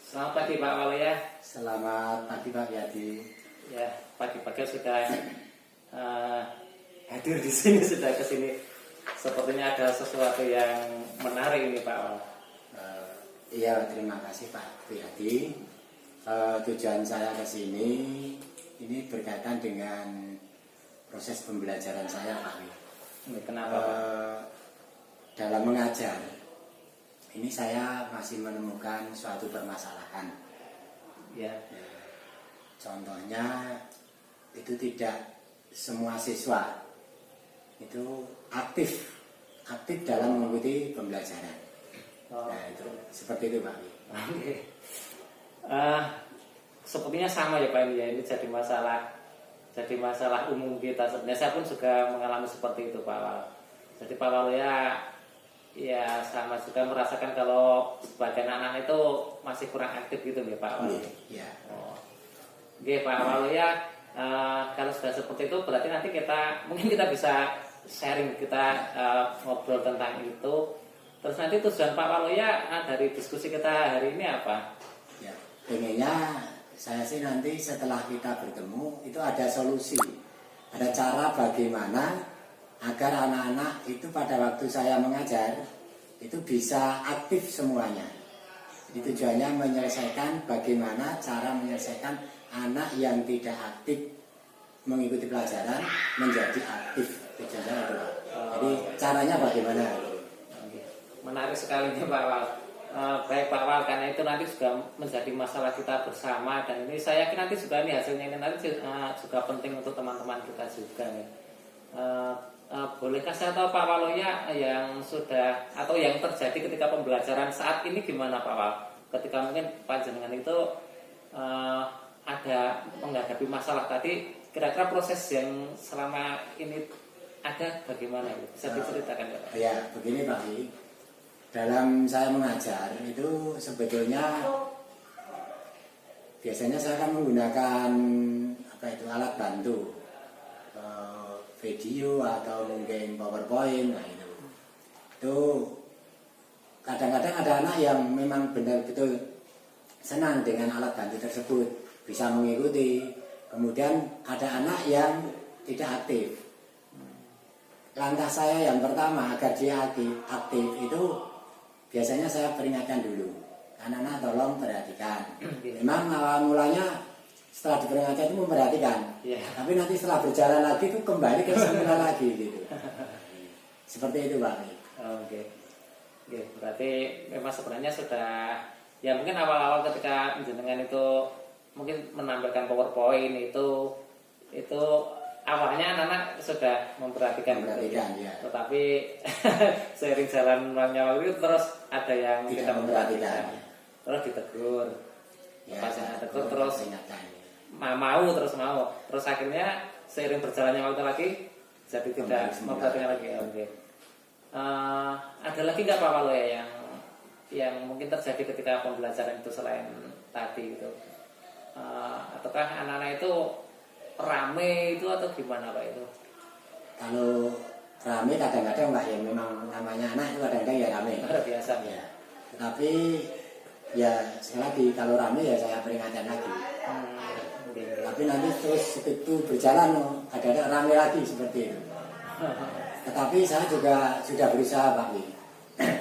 Selamat pagi Pak Waluya. Selamat pagi Pak Yadi. Ya, pagi-pagi sudah hadir di sini, sudah ke sini. Sepertinya ada sesuatu yang menarik ini Pak Wal. Iya, terima kasih Pak Yadi. Tujuan saya ke sini ini berkaitan dengan proses pembelajaran saya Pak. Ini kenapa Pak? Dalam mengajar ini saya masih menemukan suatu permasalahan. Ya. Contohnya itu tidak semua siswa itu aktif dalam mengikuti pembelajaran. Nah itu seperti itu Pak. Oke. Sepertinya sama ya Pak ini ya, ini jadi masalah umum kita. Sebenarnya saya pun juga mengalami seperti itu Pak Wal. Jadi Pak Waluya ya sama juga merasakan kalau sebagian anak itu masih kurang aktif gitu ya Pak Waluya. Iya. Oke Pak Waluya, kalau sudah seperti itu berarti nanti mungkin kita bisa sharing, kita ngobrol tentang itu. Terus nanti tujuan Pak Waluya dari diskusi kita hari ini apa? Ya, pengennya saya sih nanti setelah kita bertemu itu ada solusi, ada cara bagaimana agar anak-anak itu pada waktu saya mengajar itu bisa aktif semuanya. Jadi tujuannya menyelesaikan bagaimana cara menyelesaikan anak yang tidak aktif mengikuti pelajaran menjadi aktif. Tujuannya itu. Jadi caranya bagaimana? Menarik sekali nih Pak Wal. Baik Pak Wal, karena itu nanti juga menjadi masalah kita bersama, dan ini saya yakin nanti juga nih hasilnya ini nanti juga penting untuk teman-teman kita juga nih. Bolehkah saya tahu Pak Waluya yang sudah atau yang terjadi ketika pembelajaran saat ini gimana Pak Wal? Ketika mungkin panjenengan itu ada menghadapi masalah tadi, kira-kira proses yang selama ini ada bagaimana? Bisa diceritakan Pak? Ya begini Pak. Dalam saya mengajar itu sebetulnya biasanya saya akan menggunakan alat bantu, video atau mungkin PowerPoint. Nah itu kadang-kadang ada anak yang memang benar-betul senang dengan alat bantu tersebut, bisa mengikuti. Kemudian ada anak yang tidak aktif. Langkah saya yang pertama agar dia aktif itu biasanya saya peringatkan dulu, anak-anak tolong perhatikan. Memang awal mulanya setelah diperingatkan itu memperhatikan, tapi nanti setelah berjalan lagi itu kembali ke semula lagi gitu. Seperti itu Pak. Oke. Berarti memang sebenarnya sudah ya, mungkin awal-awal ketika jenengan itu mungkin menampilkan PowerPoint itu awalnya anak-anak sudah memperhatikan ya. Tetapi seiring jalan waktu itu terus ada yang tidak memperhatikan. Terus ditegur. Ya, pas ditegur terus mau. Terus akhirnya seiring berjalannya waktu lagi jadi tidak memperhatikan lagi. Oke. Ada lagi nggak Pak Waluya yang mungkin terjadi ketika pembelajaran itu selain tadi gitu? Ataukah anak-anak itu rame itu atau gimana Pak itu? Kalau rame kadang-kadang Pak ya, memang namanya anak itu kadang-kadang ya rame. Biasa ya. Tapi ya sekali lagi kalau rame ya saya peringatkan lagi. Tapi nanti terus itu berjalan kadang-kadang rame lagi seperti itu. Tetapi saya juga sudah berusaha Pak.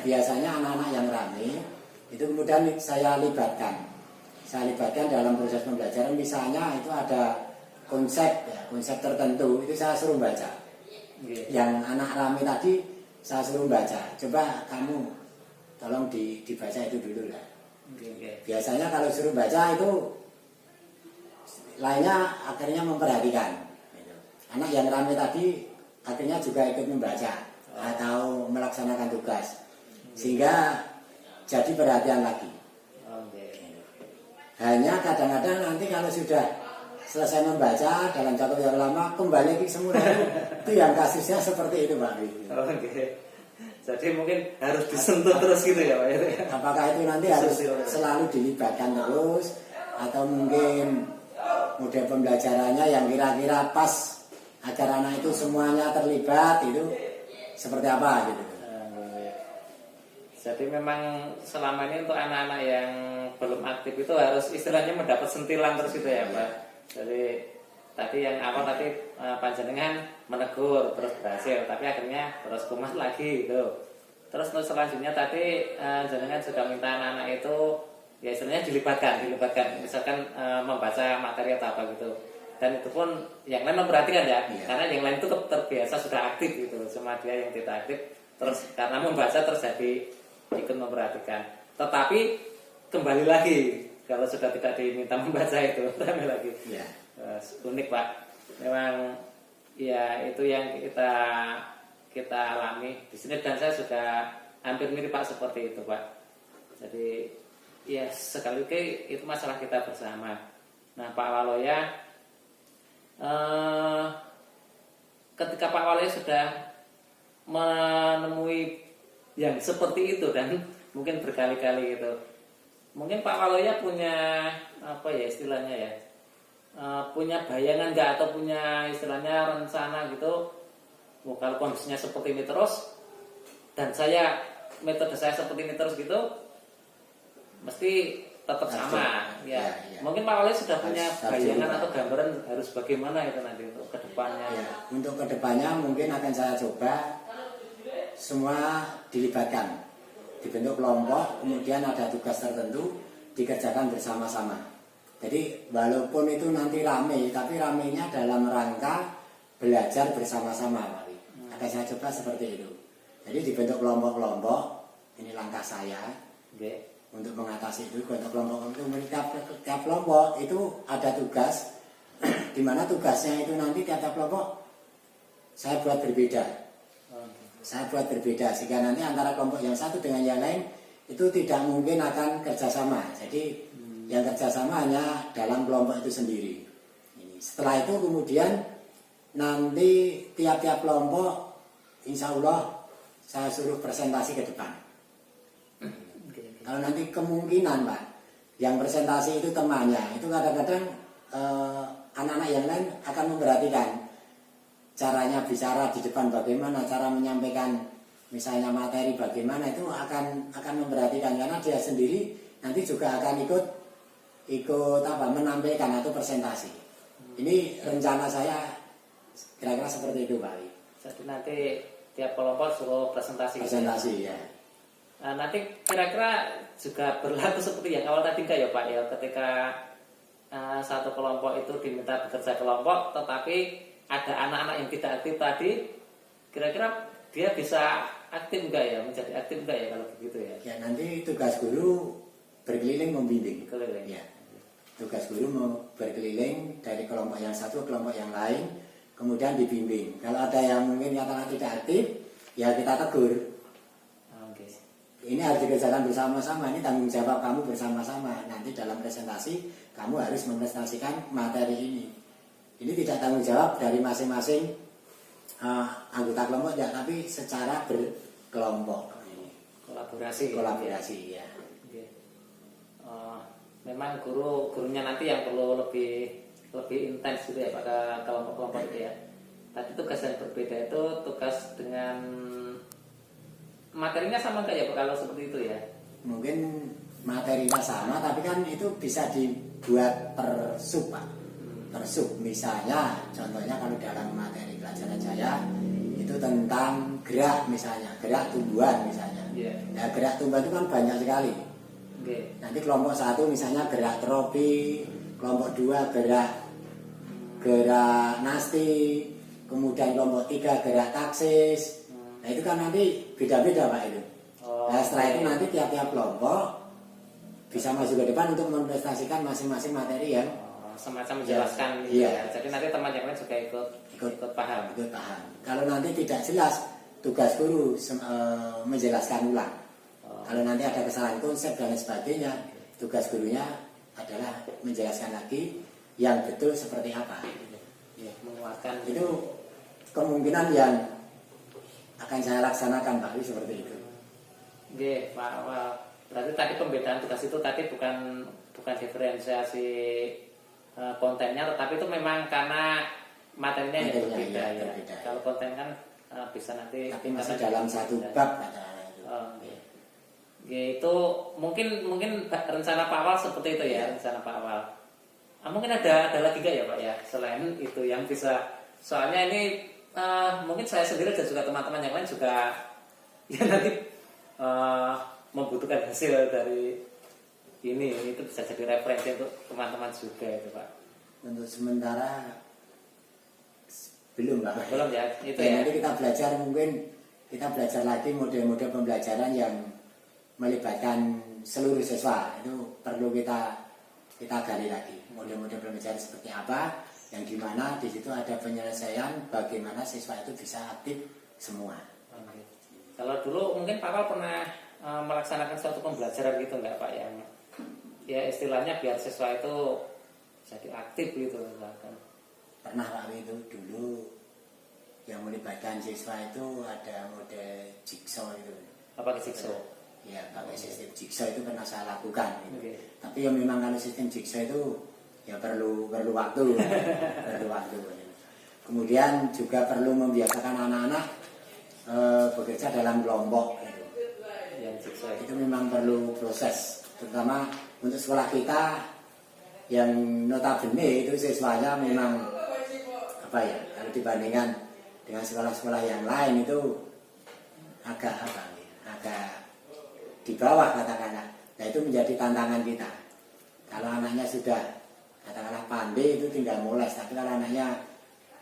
Biasanya anak-anak yang rame itu kemudian saya libatkan dalam proses pembelajaran. Misalnya itu ada konsep tertentu, itu saya suruh baca. Yang anak rame tadi saya suruh baca. Coba kamu tolong dibaca itu dulu lah. Biasanya kalau suruh baca itu lainnya akhirnya memperhatikan. Anak yang rame tadi akhirnya juga ikut membaca atau melaksanakan tugas, sehingga jadi perhatian lagi. Hanya kadang-kadang nanti kalau sudah selesai membaca dalam jangka yang lama kembali ke semula itu yang kasusnya seperti itu Pak. Jadi mungkin harus disentuh terus gitu ya Pak. Apakah itu nanti harus selalu dilibatkan terus, atau mungkin model pembelajarannya yang kira-kira pas agar anak itu semuanya terlibat, itu seperti apa gitu. Jadi memang selama ini untuk anak-anak yang belum aktif itu harus istilahnya mendapat sentilan terus gitu ya Pak. Jadi tadi yang awal tadi panjenengan menegur terus berhasil, tapi akhirnya terus kumat lagi gitu. Terus selanjutnya tadi jenengan sudah minta anak-anak itu ya istilahnya dilibatkan misalkan membaca materi atau apa gitu. Dan itu pun yang lain memperhatikan ya, karena yang lain itu terbiasa sudah aktif gitu, cuma dia yang tidak aktif. Terus karena membaca terus jadi ikut memperhatikan. Tetapi kembali lagi kalau sudah tidak diminta membaca itu kembali lagi. Unik Pak. Memang ya itu yang kita alami di sini, dan saya sudah hampir mirip Pak seperti itu Pak. Jadi ya sekali lagi itu masalah kita bersama. Nah Pak Waloya, ketika Pak Waloya sudah menemui yang seperti itu dan mungkin berkali-kali gitu, mungkin Pak Waloya punya apa ya istilahnya ya, punya bayangan nggak atau punya istilahnya rencana gitu, kalau kondisinya seperti ini terus dan metode saya seperti ini terus gitu, mesti tetap sama ya. Mungkin Pak Waloya sudah punya bayangan atau gambaran harus bagaimana itu nanti untuk kedepannya Untuk kedepannya mungkin akan saya coba semua dilibatkan, dibentuk kelompok, kemudian ada tugas tertentu dikerjakan bersama-sama. Jadi walaupun itu nanti rame, tapi ramenya dalam rangka belajar bersama-sama Pak. Akan saya coba seperti itu. Jadi dibentuk kelompok-kelompok, ini langkah saya untuk mengatasi itu. Bentuk kelompok itu, tiap kelompok itu ada tugas, di mana tugasnya itu nanti tiap kelompok saya buat berbeda. Sehingga nanti antara kelompok yang satu dengan yang lain itu tidak mungkin akan kerjasama. Jadi yang kerjasama hanya dalam kelompok itu sendiri. Setelah itu kemudian nanti tiap-tiap kelompok insya Allah saya suruh presentasi ke depan. Kalau nanti kemungkinan Pak, yang presentasi itu temannya, itu kadang-kadang anak-anak yang lain akan memperhatikan caranya bicara di depan bagaimana, cara menyampaikan misalnya materi bagaimana, itu akan memperhatikan, karena dia sendiri nanti juga akan ikut menampilkan atau presentasi. Ini rencana saya kira-kira seperti itu Pak. Jadi nanti tiap kelompok suruh presentasi ya. Nah, nanti kira-kira juga berlaku seperti yang awal tadi enggak ya Pak ya, ketika satu kelompok itu diminta bekerja kelompok, tetapi ada anak-anak yang tidak aktif tadi, kira-kira dia bisa aktif enggak ya, menjadi aktif enggak ya kalau begitu ya? Ya nanti tugas guru berkeliling membimbing. Ya. Tugas guru mau berkeliling dari kelompok yang satu ke kelompok yang lain, kemudian dibimbing. Kalau ada yang mungkin katakan tidak aktif, ya kita tegur. Ini harus dikerjakan bersama-sama, ini tanggung jawab kamu bersama-sama. Nanti dalam presentasi kamu harus mempresentasikan materi ini. Ini tidak tanggung jawab dari masing-masing anggota kelompok ya, tapi secara berkelompok. Kolaborasi ya. Memang gurunya nanti yang perlu lebih intens gitu ya pada kelompok-kelompok itu ya. Tadi tugas yang berbeda itu tugas dengan materinya sama enggak ya Pak kalau seperti itu ya? Mungkin materinya sama, tapi kan itu bisa dibuat per sub Pak. Per sub, misalnya contohnya kalau dalam materi pelajaran saya itu tentang gerak, misalnya gerak tumbuhan misalnya. Nah, gerak tumbuhan itu kan banyak sekali. Nanti kelompok satu misalnya gerak tropi, kelompok dua gerak nasti, kemudian kelompok tiga gerak taksis. Nah itu kan nanti beda-beda Pak itu. Nah setelah itu nanti tiap-tiap kelompok bisa maju ke depan untuk mempresentasikan masing-masing materi yang semacam menjelaskan gitu ya. Jadi nanti teman yang lain juga ikut paham. Kalau nanti tidak jelas, tugas guru menjelaskan ulang. Kalau nanti ada kesalahan konsep dan lain sebagainya, tugas gurunya adalah menjelaskan lagi yang betul seperti apa. Menguatkan itu kemungkinan yang akan saya laksanakan Pak, seperti itu. Oke, Pak. Berarti tadi pembedaan tugas itu tadi bukan diferensiasi kontennya, tetapi itu memang karena materinya yang berbeda ya. Kalau konten kan bisa nanti tapi masih dalam satu bab kata itu. Yaitu mungkin rencana Pak Awal seperti itu ya, rencana Pak Awal. Mungkin ada lagi gak ya Pak ya selain itu yang bisa, soalnya ini mungkin saya sendiri dan juga teman-teman yang lain juga ya nanti membutuhkan hasil dari ini, itu bisa jadi referensi untuk teman-teman juga itu Pak. Untuk sementara belum Pak. Belum ya, itu Ya, ya. nanti kita belajar lagi model-model pembelajaran yang melibatkan seluruh siswa. Itu perlu kita gali lagi model-model pembelajaran seperti apa, yang dimana di situ ada penyelesaian bagaimana siswa itu bisa aktif semua. Oke. Kalau dulu mungkin Pak Awal pernah melaksanakan suatu pembelajaran gitu nggak Pak, yang ya istilahnya biar siswa itu jadi aktif gitu misalkan. Pernah Pak, itu dulu yang melibatkan siswa itu ada model jigsaw itu. Apa ke jigsaw? Ya, pakai sistem jigsaw itu pernah saya lakukan gitu. Oke. Tapi ya memang kalau sistem jigsaw itu ya perlu waktu, perlu waktu. Kemudian juga perlu membiasakan anak-anak bekerja dalam kelompok gitu. Yang jigsaw Itu memang perlu proses, terutama untuk sekolah kita yang notabene itu siswanya memang apa ya, kalau dibandingkan dengan sekolah-sekolah yang lain itu agak di bawah katakanlah. Nah itu menjadi tantangan kita. Kalau anaknya sudah katakanlah pandai itu tinggal moles, tapi kalau anaknya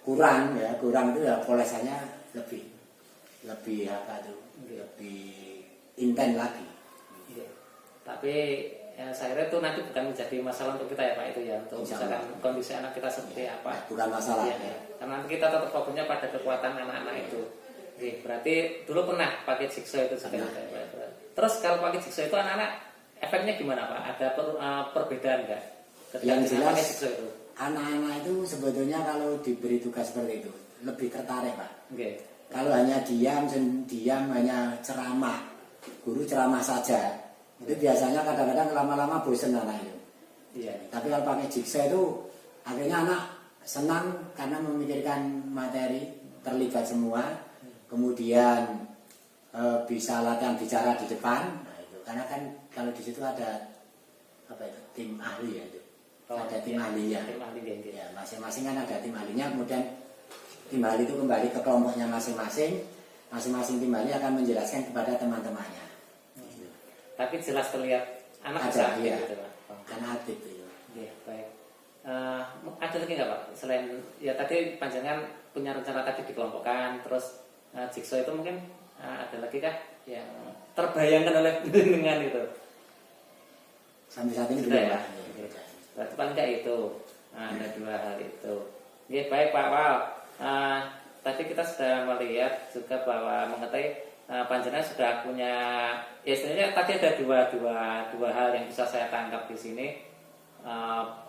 kurang itu ya polesannya lebih apa tuh, lebih intens lagi. Iya. Tapi ya, saya kira itu nanti bukan menjadi masalah untuk kita ya Pak, itu ya, untuk misalkan kondisi anak kita seperti apa. Bukan masalah. Ya. Karena nanti kita tetap fokusnya pada kekuatan anak-anak itu. Oke, berarti dulu pernah pakai jigsaw itu juga. Terus kalau pakai jigsaw itu anak-anak efeknya gimana Pak? Ada perbedaan nggak? Yang jelas pakai jigsaw itu. Anak-anak itu sebetulnya kalau diberi tugas seperti itu lebih tertarik Pak. Oke. Kalau hanya diam hanya ceramah, guru ceramah saja, itu biasanya kadang-kadang lama-lama bosen anak itu. Iya. Tapi kalau pakai jigsaw itu akhirnya anak senang karena memikirkan materi, terlibat semua, kemudian bisa latihan bicara di depan. Nah, itu karena kan kalau di situ ada apa itu, tim ahli ya itu. Ada tim ahlinya. Tim ahli Ya, masing-masing kan ada tim ahlinya, kemudian tim ahli itu kembali ke kelompoknya masing-masing. Masing-masing tim ahli akan menjelaskan kepada teman-temannya. Gitu. Tapi jelas terlihat anak Ada, bisa iya. gitu Pak. Karena aktif itu. Oke, baik. Ada lagi nggak Pak? Selain ya tadi panjangan punya rencana tadi dikelompokkan, terus jigsaw itu mungkin ada lagi kah yang terbayangkan oleh dengan itu? Sampai saat ini Sudah belum ya? Pak. Oke. Berarti paling nggak itu. Ada dua hal itu. Oke, baik Pak Wal. Tadi kita sudah melihat juga bahwa mengetahui panjenengan sudah punya, ya istilahnya tadi ada dua hal yang bisa saya tangkap di sini.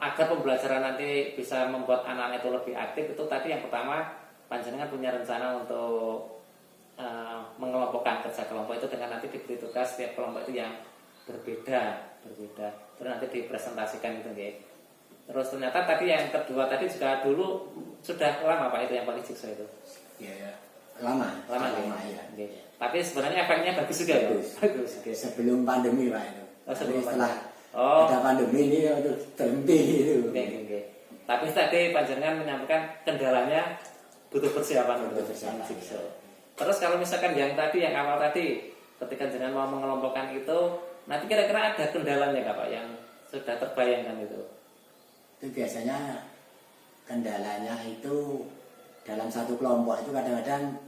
Agar pembelajaran nanti bisa membuat anak-anak itu lebih aktif, itu tadi yang pertama panjenengan punya rencana untuk mengelompokkan kerja kelompok itu dengan nanti diberi tugas setiap kelompok itu yang berbeda terus nanti dipresentasikan gitu ya. Terus ternyata tadi yang kedua tadi juga dulu sudah lama Pak itu yang pakai jigsaw itu. Ya, lama ya. Okay. Tapi sebenarnya efeknya bagus juga ya. Bagus. Okay. Sebelum pandemi Pak itu. Sebelum setelah ada pandemi ini itu terhenti itu. Okay. Tapi tadi panjenengan menyampaikan kendalanya butuh persiapan untuk jigsaw. Terus kalau misalkan yang tadi yang awal tadi ketika jenengan mau mengelompokkan itu, nanti kira-kira ada kendalanya nggak Pak yang sudah terbayangkan itu? Itu biasanya kendalanya itu dalam satu kelompok itu kadang-kadang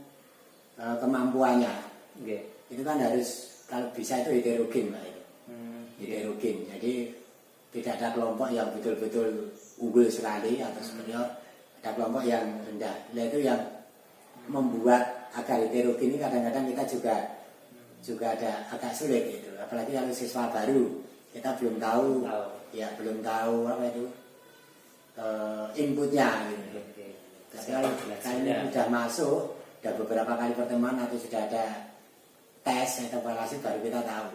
kemampuannya. Okay. Itu kan harus kalau bisa itu heterogen Pak itu. Heterogen. Jadi tidak ada kelompok yang betul-betul unggul sekali atau superior, ada kelompok yang rendah. Nah itu yang membuat agar heterogen ini kadang-kadang kita juga ada agak sulit gitu. Apalagi kalau siswa baru, kita belum tahu. Ya belum tahu apa itu inputnya gitu. Tapi kalau ini sudah masuk, sudah beberapa kali pertemuan atau sudah ada tes atau evaluasi baru kita tahu.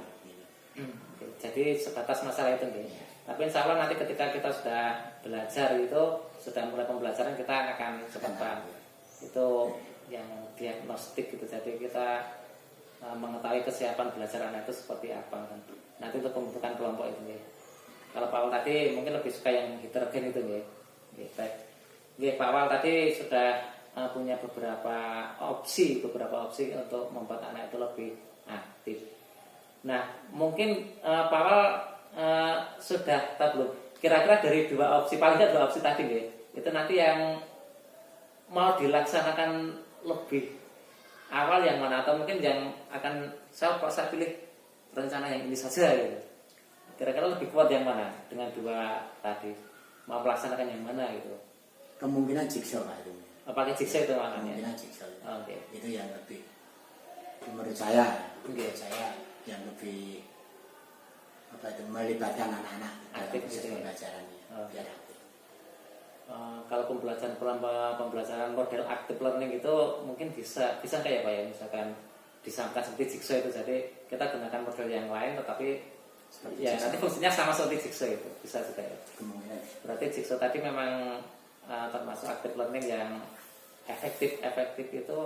Gitu. Jadi sebatas masalah itu nih. Tapi insya Allah nanti ketika kita sudah belajar itu, sudah mulai pembelajaran kita akan cepat paham. Itu yang diagnostik gitu. Jadi kita mengetahui kesiapan belajar anak itu seperti apa kan. Nanti untuk pembentukan kelompok itu ya. Kalau Pak Awal tadi mungkin lebih suka yang heterogen itu ya. Baik. Pak Awal tadi sudah punya beberapa opsi untuk membuat anak itu lebih aktif. Nah, mungkin Pak Awal sudah tahu belum? Kira-kira dari dua opsi, paling tidak dua opsi tadi ya, itu nanti yang mau dilaksanakan lebih awal yang mana, atau mungkin yang akan saya pilih rencana yang ini saja gitu. Kira-kira lebih kuat yang mana dengan dua tadi, mau melaksanakan yang mana gitu? Kemungkinan jigsaw Pak itu. Pakai jigsaw itu makanya. Kemungkinan jigsaw. Oke. Itu yang lebih, menurut saya, Oke. saya yang lebih apa itu, melibatkan anak-anak dalam Aktif proses gitu ya? pembelajarannya. Biar aktif. Kalau pembelajaran model active learning itu mungkin bisa kayak Pak ya, misalkan disamakan seperti jigsaw itu, jadi kita gunakan model yang lain tetapi Seperti ya jigsaw. nanti fungsinya sama seperti jigsaw itu, bisa juga ya. Kemungkinan. Berarti jigsaw tadi memang termasuk active learning yang efektif itu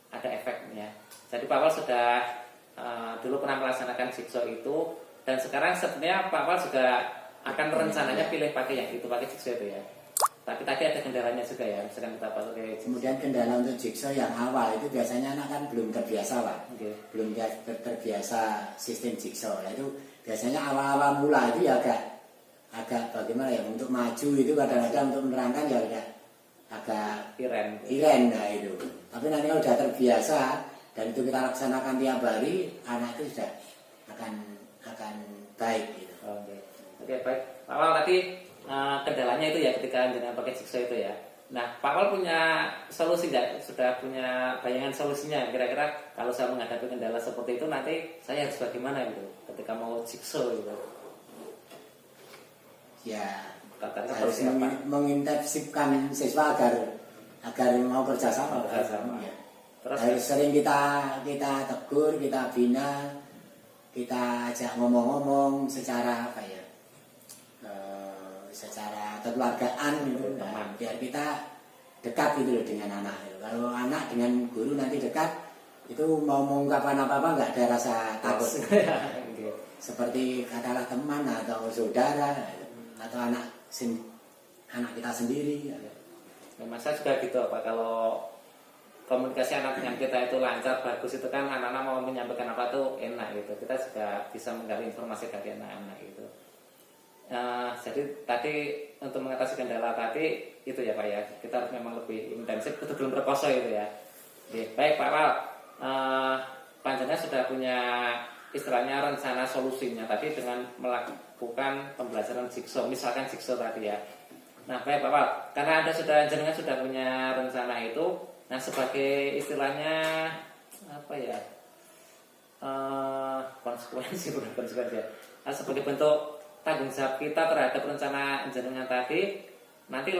ada efeknya. Jadi Pak Awal sudah dulu pernah melaksanakan jigsaw itu, dan sekarang sebenarnya Pak Awal juga akan rencananya pilih pakai yang itu, pakai jigsaw itu ya. Tapi tadi ada kendalanya juga ya, misalkan kita pakai jigsaw. Kemudian kendala untuk jigsaw yang awal itu biasanya anak kan belum terbiasa Pak. Oke. Belum terbiasa sistem jigsaw. Nah, itu biasanya awal-awal mula itu ya agak bagaimana ya, untuk maju itu kadang-kadang untuk menerangkan ya agak iren nah itu. Tapi nanti kalau sudah terbiasa dan itu kita laksanakan tiap hari, anak itu sudah akan baik gitu. Oke, baik. Pak Awal tadi kendalanya itu ya ketika dengan pakai jigsaw itu ya. Nah, Pak Awal punya solusi nggak? Sudah punya bayangan solusinya? Kira-kira kalau saya menghadapi kendala seperti itu nanti saya harus bagaimana gitu ketika mau jigsaw gitu? Ya, Kata-kata harus solusi apa? mengintensifkan siswa agar mau kerjasama. Ya. Terus Harus sering kita tegur, kita bina, kita ajak ngomong-ngomong secara apa ya, secara kekeluargaan gitu. Nah, biar kita dekat gitu loh dengan anak. Kalau anak dengan guru nanti dekat, itu mau mengungkapkan apa-apa nggak ada rasa takut. Seperti katakanlah teman atau saudara atau anak kita sendiri. Memang saya juga gitu Pak, kalau komunikasi anak dengan kita itu lancar, bagus, itu kan anak-anak mau menyampaikan apa tuh enak gitu. Kita juga bisa menggali informasi dari anak-anak gitu. Jadi tadi untuk mengatasi kendala tadi itu ya Pak ya, kita harus memang lebih intensif, betul belum berkoso itu ya. Oke, baik Pak Wal, panjenengan sudah punya istilahnya rencana solusinya tadi dengan melakukan pembelajaran jigsaw, misalkan jigsaw tadi ya. Nah baik Pak Wal, karena jenengan sudah punya rencana itu, nah sebagai istilahnya apa ya, konsekuensi bukan konsekuensi ya. Nah, sebagai bentuk tanggung jawab kita terhadap rencana jenengan tadi, nanti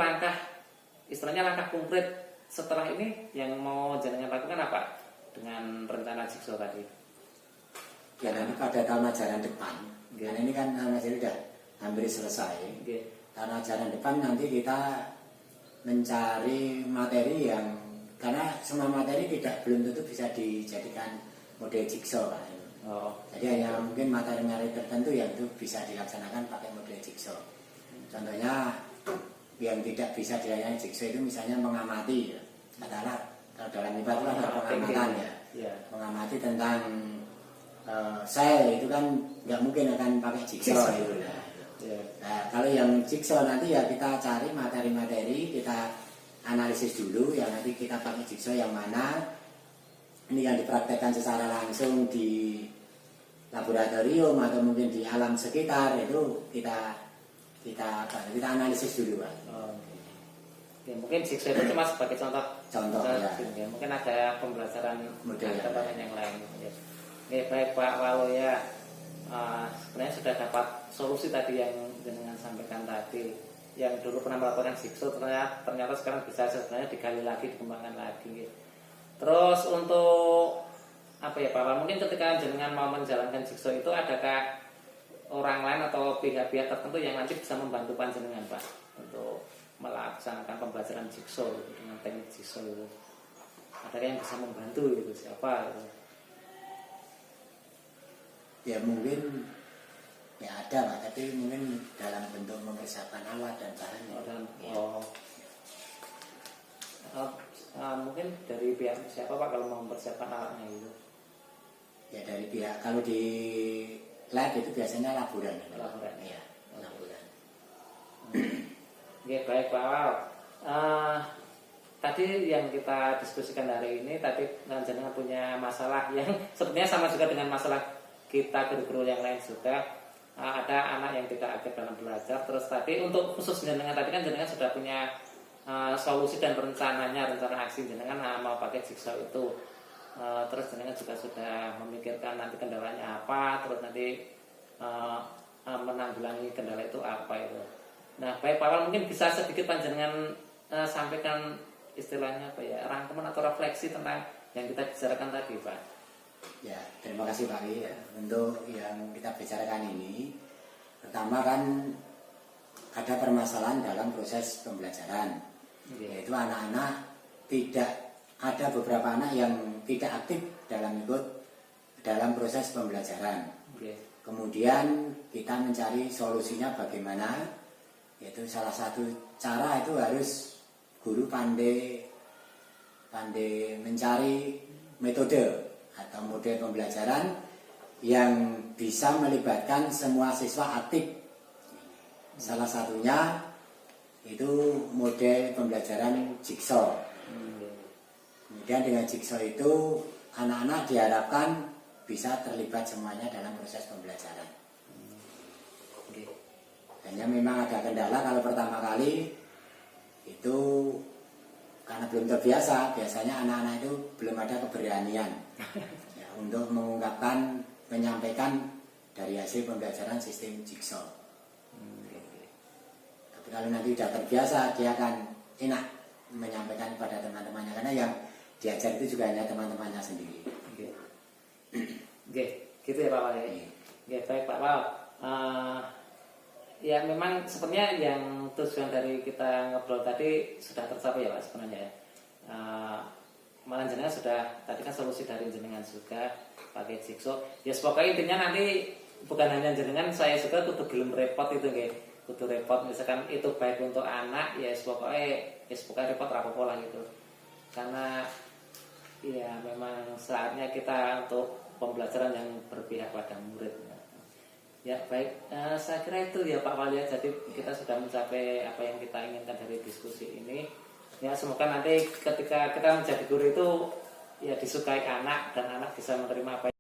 istilahnya langkah konkret setelah ini yang mau jenengan lakukan apa dengan rencana jigsaw tadi? Ya nanti pada tahun ajaran depan, karena ini kan tahun ajaran sudah hampir selesai. Tahun ajaran depan nanti kita mencari materi yang, karena semua materi belum tentu bisa dijadikan model jigsaw Pak. Jadi hanya mungkin materi-materi tertentu yang itu bisa dilaksanakan pakai model jigsaw. Contohnya yang tidak bisa dilaksanakan jigsaw itu misalnya mengamati ya. Katakanlah kalau dalam IPA itu ada pengamatan ya. Mengamati tentang sel itu kan nggak mungkin akan pakai jigsaw itu. Nah, kalau yang jigsaw nanti ya kita cari materi-materi, kita analisis dulu yang nanti kita pakai jigsaw yang mana ini yang dipraktekkan secara langsung di laboratorium atau mungkin di alam sekitar, itu kita analisis dulu Pak. Ya, mungkin jigsaw itu cuma sebagai contoh ya. Mungkin ada pembelajaran model yang lain ya. Oke, baik Pak Waloya, sebenarnya sudah dapat solusi tadi yang jenengan sampaikan tadi, yang dulu pernah melakukan jigsaw ternyata sekarang bisa sebenarnya digali lagi, dikembangkan lagi. Terus untuk apa ya Pak, mungkin ketika jenengan mau menjalankan jigsaw itu adakah orang lain atau pihak-pihak tertentu yang nanti bisa membantu panjenengan Pak untuk melaksanakan pembelajaran jigsaw dengan teknik jigsaw itu? Ada yang bisa membantu gitu, siapa gitu? ya mungkin ya ada Pak, tapi mungkin dalam bentuk mempersiapkan alat dan bahan. Mungkin dari pihak siapa Pak kalau mau mempersiapkan alatnya itu? Ya dari pihak, kalau di lab itu biasanya laboran. Laboran. Iya, laboran. Oke, baik Pak Awal. Tadi yang kita diskusikan hari ini, tadi jenengan punya masalah yang sebenarnya sama juga dengan masalah kita guru-guru yang lain juga. Ada anak yang tidak aktif dalam belajar. Terus tadi untuk khusus jenengan tadi kan jenengan sudah punya solusi dan rencana aksi jenengan mau pakai jigsaw itu. Terus jenengan juga sudah memikirkan nanti kendalanya apa, terus nanti menanggulangi kendala itu apa itu. Nah, baik Pak Awal, mungkin bisa sedikit panjenengan sampaikan istilahnya apa ya, rangkuman atau refleksi tentang yang kita bicarakan tadi Pak. Ya, terima kasih Pak ya, untuk yang kita bicarakan ini. Pertama kan ada permasalahan dalam proses pembelajaran, yaitu anak-anak ada beberapa anak yang tidak aktif dalam proses pembelajaran. Kemudian kita mencari solusinya bagaimana, yaitu salah satu cara itu harus guru pandai mencari metode atau model pembelajaran yang bisa melibatkan semua siswa aktif. Salah satunya itu model pembelajaran jigsaw. Kemudian dengan jigsaw itu anak-anak diharapkan bisa terlibat semuanya dalam proses pembelajaran. Hanya memang ada kendala kalau pertama kali itu karena belum terbiasa, biasanya anak-anak itu belum ada keberanian ya, untuk menyampaikan dari hasil pembelajaran sistem jigsaw. Tapi kalau nanti sudah terbiasa, dia akan enak menyampaikan kepada teman-temannya, karena yang diajar itu juga hanya teman-temannya sendiri. Oke, gitu ya Pak Wal. Oke, baik Pak Wal. Ya memang sebenarnya yang tujuan dari kita ngobrol tadi sudah tercapai ya Pak sebenarnya ya. Malah jenengan sudah, tadi kan solusi dari jenengan juga pakai jigsaw. Ya pokoknya intinya nanti bukan hanya jenengan, saya juga kudu gelem repot itu nggih. Kudu repot misalkan itu baik untuk anak ya pokoknya repot rapopo lah gitu. Karena ya memang saatnya kita untuk pembelajaran yang berpihak pada murid. Ya baik, saya kira itu ya Pak Wali. Jadi kita sudah mencapai apa yang kita inginkan dari diskusi ini. Ya semoga nanti ketika kita menjadi guru itu ya disukai anak dan anak bisa menerima apa